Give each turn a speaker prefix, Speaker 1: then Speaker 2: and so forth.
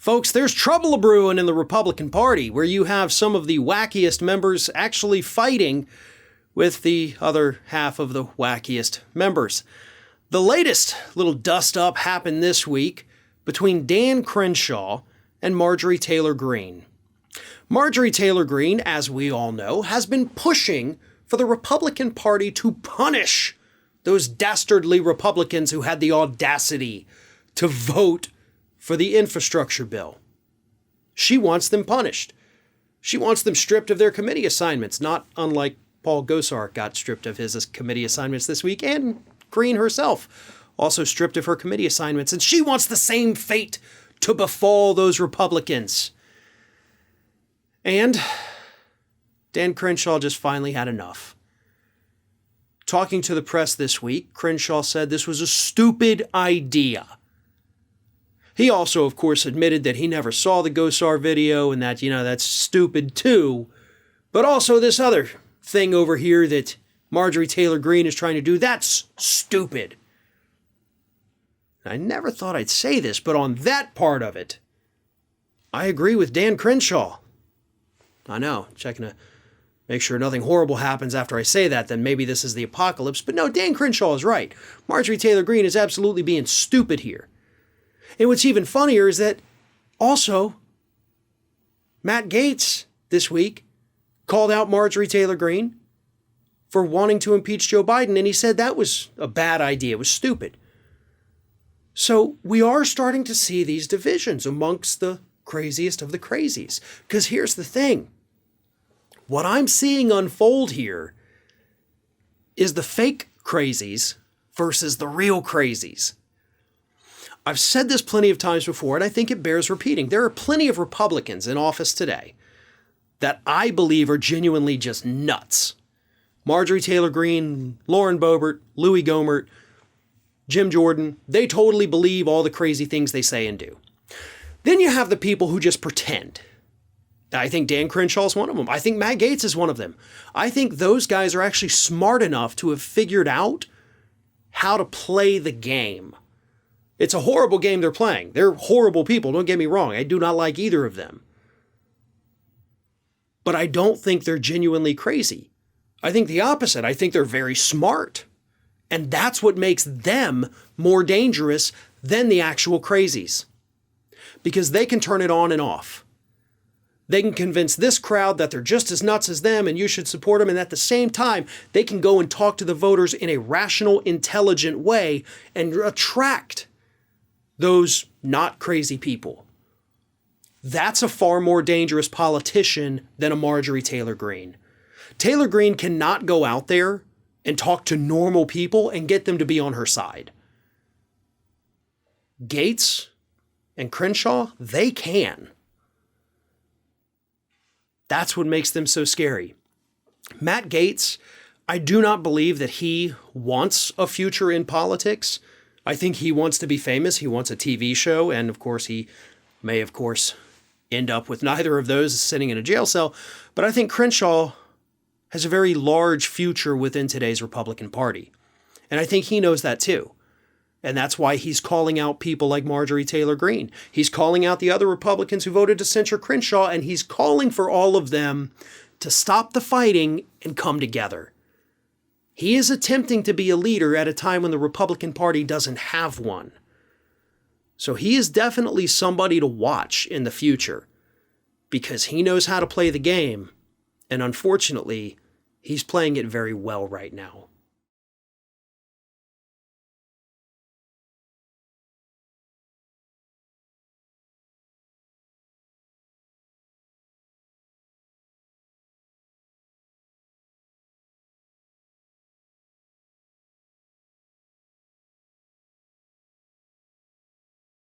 Speaker 1: Folks, there's trouble a-brewing in the Republican Party, where you have some of the wackiest members actually fighting with the other half of the wackiest members. The latest little dust-up happened this week between Dan Crenshaw and Marjorie Taylor Greene. Marjorie Taylor Greene, as we all know, has been pushing for the Republican Party to punish those dastardly Republicans who had the audacity to vote for the infrastructure bill. She wants them punished. She wants them stripped of their committee assignments, not unlike Paul Gosar got stripped of his committee assignments this week, and Greene herself also stripped of her committee assignments, and she wants the same fate to befall those Republicans. And Dan Crenshaw just finally had enough. Talking to the press this week, Crenshaw said this was a stupid idea. He also, of course, admitted that he never saw the Gosar video and that, that's stupid too. But also this other thing over here that Marjorie Taylor Greene is trying to do, that's stupid. I never thought I'd say this, but on that part of it, I agree with Dan Crenshaw. I know, checking to make sure nothing horrible happens after I say that, then maybe this is the apocalypse. But no, Dan Crenshaw is right. Marjorie Taylor Greene is absolutely being stupid here. And what's even funnier is that also Matt Gaetz this week called out Marjorie Taylor Greene for wanting to impeach Joe Biden, and he said that was a bad idea. It was stupid. So we are starting to see these divisions amongst the craziest of the crazies. Because here's the thing. What I'm seeing unfold here is the fake crazies versus the real crazies. I've said this plenty of times before, and I think it bears repeating. There are plenty of Republicans in office today that I believe are genuinely just nuts. Marjorie Taylor Greene, Lauren Boebert, Louis Gohmert, Jim Jordan, they totally believe all the crazy things they say and do. Then you have the people who just pretend. I think Dan Crenshaw is one of them. I think Matt Gaetz is one of them. I think those guys are actually smart enough to have figured out how to play the game. It's a horrible game they're playing. They're horrible people, don't get me wrong. I do not like either of them. But I don't think they're genuinely crazy. I think the opposite. I think they're very smart. And that's what makes them more dangerous than the actual crazies. Because they can turn it on and off. They can convince this crowd that they're just as nuts as them and you should support them. And at the same time, they can go and talk to the voters in a rational, intelligent way and attract those not crazy people. That's a far more dangerous politician than a Marjorie Taylor Greene. Taylor Greene cannot go out there and talk to normal people and get them to be on her side. Gaetz and Crenshaw, they can. That's what makes them so scary. Matt Gaetz, I do not believe that he wants a future in politics. I think he wants to be famous. He wants a TV show. And of course, he may, end up with neither of those sitting in a jail cell. But I think Crenshaw has a very large future within today's Republican Party. And I think he knows that too. And that's why he's calling out people like Marjorie Taylor Greene. He's calling out the other Republicans who voted to censure Crenshaw, and he's calling for all of them to stop the fighting and come together. He is attempting to be a leader at a time when the Republican Party doesn't have one. So he is definitely somebody to watch in the future because he knows how to play the game. And unfortunately, he's playing it very well right now.